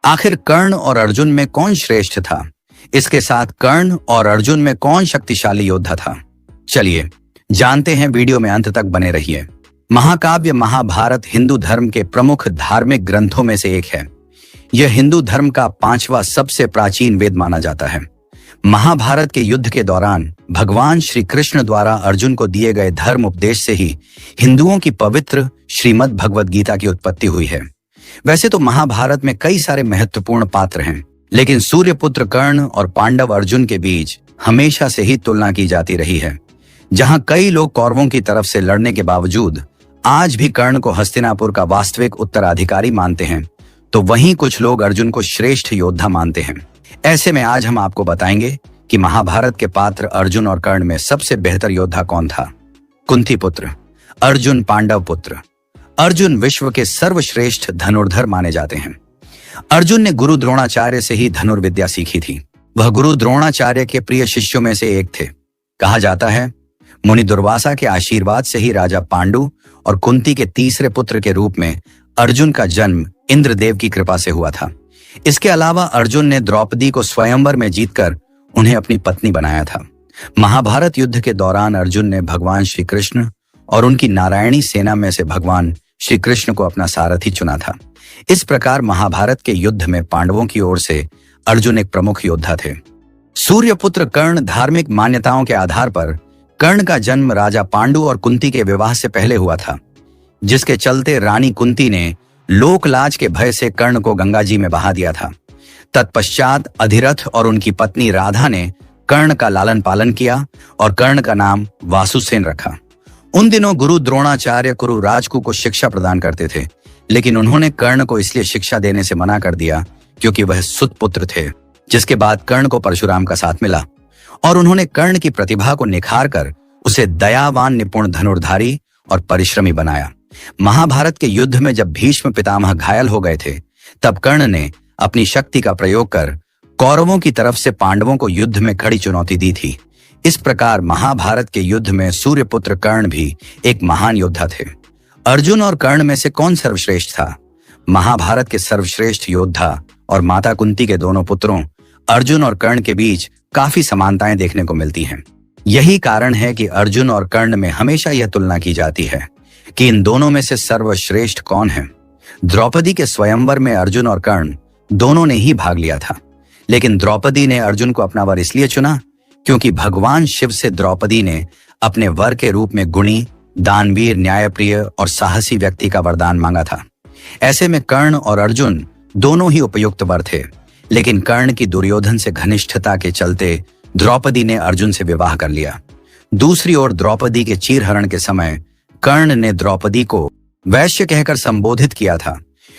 आखिर कर्ण और अर्जुन में कौन श्रेष्ठ था? इसके साथ कर्ण और अर्जुन में कौन शक्तिशाली योद्धा था? चलिए जानते हैं, वीडियो में अंत तक बने रहिए। महाकाव्य महाभारत हिंदू धर्म के प्रमुख धार्मिक ग्रंथों में से एक है। यह हिंदू धर्म का 5वां सबसे प्राचीन वेद माना जाता है। महाभारत के युद्ध के दौरान भगवान श्री कृष्ण द्वारा अर्जुन को दिए गए धर्म उपदेश से ही हिंदुओं की पवित्र श्रीमद् भगवद गीता की उत्पत्ति हुई है। वैसे तो महाभारत में कई सारे महत्वपूर्ण पात्र हैं, लेकिन सूर्यपुत्र कर्ण और पांडव अर्जुन के बीच हमेशा से ही तुलना की जाती रही है। जहां कई लोग कौरवों की तरफ से लड़ने के बावजूद आज भी कर्ण को हस्तिनापुर का वास्तविक उत्तराधिकारी मानते हैं, तो वहीं कुछ लोग अर्जुन को श्रेष्ठ योद्धा मानते हैं। ऐसे में आज हम आपको बताएंगे कि महाभारत के पात्र अर्जुन और कर्ण में सबसे बेहतर योद्धा कौन था। कुंती पुत्र अर्जुन पांडव पुत्र। अर्जुन विश्व के सर्वश्रेष्ठ धनुर्धर माने जाते हैं। अर्जुन ने गुरु द्रोणाचार्य से ही धनुर्विद्या सीखी थी। वह गुरु द्रोणाचार्य के प्रिय शिष्यों में से एक थे। कहा जाता है मुनि दुर्वासा के आशीर्वाद से ही राजा पांडु और कुंती के तीसरे पुत्र के रूप में अर्जुन का जन्म इंद्रदेव की कृपा से हुआ था। इसके अलावा अर्जुन ने द्रौपदी को स्वयंवर में जीतकर उन्हें अपनी पत्नी बनाया था। महाभारत युद्ध के दौरान अर्जुन ने भगवान श्री कृष्ण और उनकी नारायणी सेना में से भगवान श्री कृष्ण को अपना सारथी चुना था। इस प्रकार महाभारत के युद्ध में पांडवों की ओर से अर्जुन एक प्रमुख योद्धा थे। सूर्यपुत्र कर्ण। धार्मिक मान्यताओं के आधार पर कर्ण का जन्म राजा पांडु और कुंती के विवाह से पहले हुआ था, जिसके चलते रानी कुंती ने लोकलाज के भय से कर्ण को गंगा जी में बहा दिया था। तत्पश्चात अधिरथ और उनकी पत्नी राधा ने कर्ण का लालन पालन किया और कर्ण का नाम वासुसेन रखा। उन दिनों गुरु द्रोणाचार्य कुरु राजकू को शिक्षा प्रदान करते थे, लेकिन उन्होंने कर्ण को इसलिए शिक्षा देने से मना कर दिया क्योंकि वह सुतपुत्र थे। जिसके बाद कर्ण को परशुराम का साथ मिला और उन्होंने कर्ण की प्रतिभा को निखार कर उसे दयावान, निपुण धनुर्धारी और परिश्रमी बनाया। महाभारत के युद्ध में जब भीष्म पितामह घायल हो गए थे, तब कर्ण ने अपनी शक्ति का प्रयोग कर कौरवों की तरफ से पांडवों को युद्ध में कड़ी चुनौती दी थी। इस प्रकार महाभारत के युद्ध में सूर्यपुत्र कर्ण भी एक महान योद्धा थे। अर्जुन और कर्ण में से कौन सर्वश्रेष्ठ था? महाभारत के सर्वश्रेष्ठ योद्धा और माता कुंती के दोनों पुत्रों अर्जुन और कर्ण के बीच काफी समानताएं देखने को मिलती हैं। यही कारण है कि अर्जुन और कर्ण में हमेशा यह तुलना की जाती है कि इन दोनों में से सर्वश्रेष्ठ कौन है। द्रौपदी के स्वयंवर में अर्जुन और कर्ण दोनों ने ही भाग लिया था, लेकिन द्रौपदी ने अर्जुन को अपना वर इसलिए चुना क्योंकि भगवान शिव से द्रौपदी ने अपने वर के रूप में गुणी, दानवीर, न्यायप्रिय और साहसी व्यक्ति का वरदान मांगा था। ऐसे में कर्ण और अर्जुन दोनों ही उपयुक्त वर थे, लेकिन कर्ण की दुर्योधन से घनिष्ठता के चलते द्रौपदी ने अर्जुन से विवाह कर लिया। दूसरी ओर द्रौपदी के चीरहरण के समय कर्ण ने द्रौपदी को वैश्य कहकर संबोधित किया था,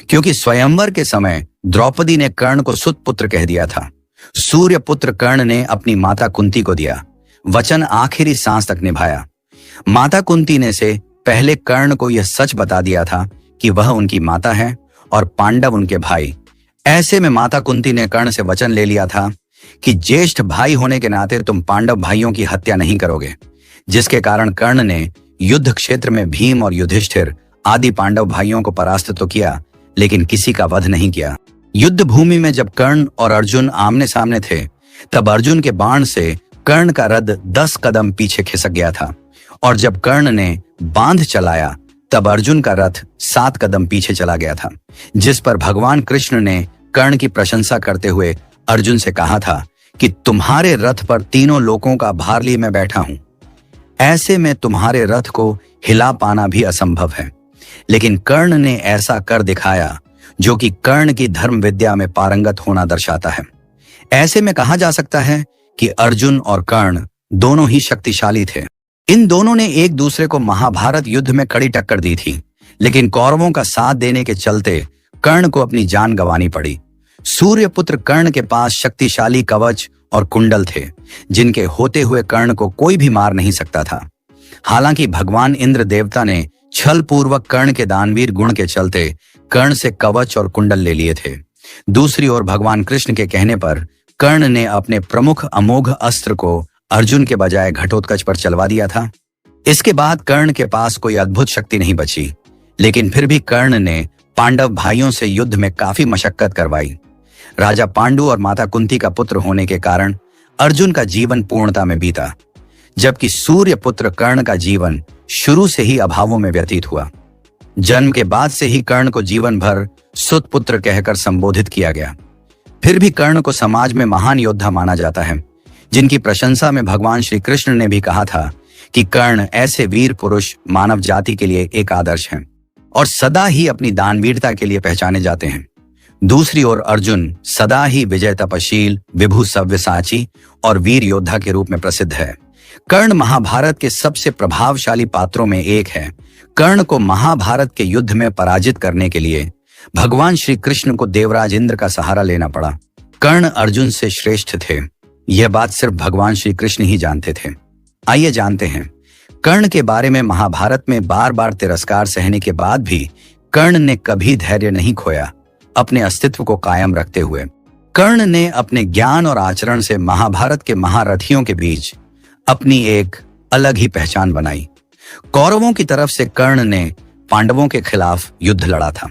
क्योंकि स्वयंवर के समय द्रौपदी ने कर्ण को सुतपुत्र कह दिया था। सूर्यपुत्र कर्ण ने अपनी माता कुंती को दिया वचन, आखिरी सांस तक निभाया। माता कुंती ने से पहले कर्ण को यह सच बता दिया था कि वह उनकी माता है और पांडव उनके भाई। ऐसे में माता कुंती ने कर्ण से वचन ले लिया था कि ज्येष्ठ भाई होने के नाते तुम पांडव भाइयों की हत्या नहीं करोगे, जिसके कारण कर्ण ने युद्ध क्षेत्र में भीम और युधिष्ठिर आदि पांडव भाइयों को परास्त तो किया, लेकिन किसी का वध नहीं किया। युद्ध भूमि में जब कर्ण और अर्जुन आमने सामने थे, तब अर्जुन के बाण से कर्ण का रथ 10 कदम पीछे खिसक गया था, और जब कर्ण ने बांध चलाया तब अर्जुन का रथ 7 कदम पीछे चला गया था। जिस पर भगवान कृष्ण ने कर्ण की प्रशंसा करते हुए अर्जुन से कहा था कि तुम्हारे रथ पर तीनों लोकों का भार लिए मैं बैठा हूं। ऐसे में तुम्हारे रथ को हिला पाना भी असंभव है, लेकिन कर्ण ने ऐसा कर दिखाया जो कि कर्ण की धर्म विद्या में पारंगत होना दर्शाता है। ऐसे में कहा जा सकता है कि अर्जुन और कर्ण दोनों ही शक्तिशाली थे। इन दोनों ने एक दूसरे को महाभारत युद्ध में कड़ी टक्कर दी थी, लेकिन कौरवों का साथ देने के चलते कर्ण को अपनी जान गंवानी पड़ी। सूर्यपुत्र कर्ण के पास शक्तिशाली कवच और कुंडल थे, जिनके होते हुए कर्ण को कोई भी मार नहीं सकता था। हालांकि भगवान इंद्र देवता ने छल पूर्वक कर्ण के दानवीर गुण के चलते कर्ण से कवच और कुंडल ले लिए थे। दूसरी ओर भगवान कृष्ण के कहने पर कर्ण ने अपने प्रमुख अमोघ अस्त्र को अर्जुन के बजाय घटोत्कच पर चलवा दिया था। इसके बाद कर्ण के पास कोई अद्भुत शक्ति नहीं बची, लेकिन फिर भी कर्ण ने पांडव भाइयों से युद्ध में काफी मशक्कत करवाई। राजा पांडु और माता कुंती का पुत्र होने के कारण अर्जुन का जीवन पूर्णता में बीता, जबकि सूर्य पुत्र कर्ण का जीवन शुरू से ही अभावों में व्यतीत हुआ। जन्म के बाद से ही कर्ण को जीवन भर सुत पुत्र कहकर संबोधित किया गया। फिर भी कर्ण को समाज में महान योद्धा माना जाता है, जिनकी प्रशंसा में भगवान श्री कृष्ण ने भी कहा था कि कर्ण ऐसे वीर पुरुष मानव जाति के लिए एक आदर्श हैं और सदा ही अपनी दानवीरता के लिए पहचाने जाते हैं। दूसरी ओर अर्जुन सदा ही विजय तपशील, विभु सव्यसाची और वीर योद्धा के रूप में प्रसिद्ध है। कर्ण महाभारत के सबसे प्रभावशाली पात्रों में एक है। कर्ण को महाभारत के युद्ध में पराजित करने के लिए भगवान श्री कृष्ण को देवराज इंद्र का सहारा लेना पड़ा। कर्ण अर्जुन से श्रेष्ठ थे, यह बात सिर्फ भगवान श्री कृष्ण ही जानते थे। आइए जानते हैं कर्ण के बारे में। महाभारत में बार बार तिरस्कार सहने के बाद भी कर्ण ने कभी धैर्य नहीं खोया। अपने अस्तित्व को कायम रखते हुए कर्ण ने अपने ज्ञान और आचरण से महाभारत के महारथियों के बीच अपनी एक अलग ही पहचान बनाई। कौरवों की तरफ से कर्ण ने पांडवों के खिलाफ युद्ध लड़ा था।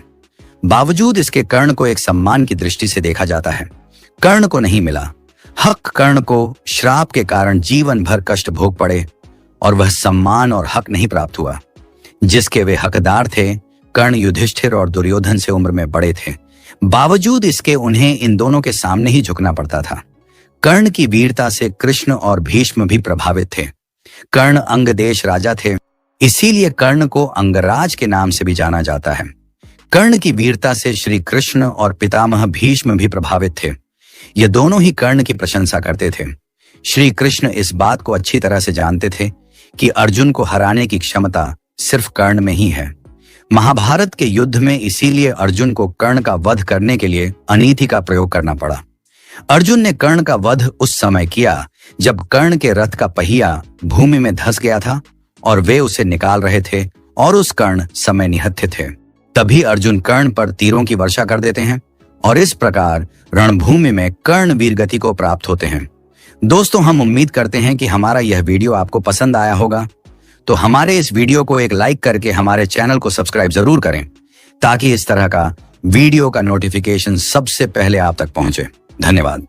बावजूद इसके कर्ण को एक सम्मान की दृष्टि से देखा जाता है। कर्ण को नहीं मिला हक। कर्ण को श्राप के कारण जीवन भर कष्ट भोग पड़े और वह सम्मान और हक नहीं प्राप्त हुआ जिसके वे हकदार थे। कर्ण युधिष्ठिर और दुर्योधन से उम्र में बड़े थे, बावजूद इसके उन्हें इन दोनों के सामने ही झुकना पड़ता था। कर्ण की वीरता से कृष्ण और भीष्म भी प्रभावित थे। कर्ण अंग देश राजा थे, इसीलिए कर्ण को अंगराज के नाम से भी जाना जाता है। कर्ण की वीरता से श्री कृष्ण और पितामह भीष्म भी प्रभावित थे। ये दोनों ही कर्ण की प्रशंसा करते थे। श्री कृष्ण इस बात को अच्छी तरह से जानते थे कि अर्जुन को हराने की क्षमता सिर्फ कर्ण में ही है। महाभारत के युद्ध में इसीलिए अर्जुन को कर्ण का वध करने के लिए अनीति का प्रयोग करना पड़ा। अर्जुन ने कर्ण का वध उस समय किया जब कर्ण के रथ का पहिया भूमि में धंस गया था और वे उसे निकाल रहे थे और उस कर्ण समय निहत्थे थे। तभी अर्जुन कर्ण पर तीरों की वर्षा कर देते हैं और इस प्रकार रणभूमि में कर्ण वीरगति को प्राप्त होते हैं। दोस्तों, हम उम्मीद करते हैं कि हमारा यह वीडियो आपको पसंद आया होगा, तो हमारे इस वीडियो को एक लाइक करके हमारे चैनल को सब्सक्राइब जरूर करें ताकि इस तरह का वीडियो का नोटिफिकेशन सबसे पहले आप तक पहुंचे। धन्यवाद।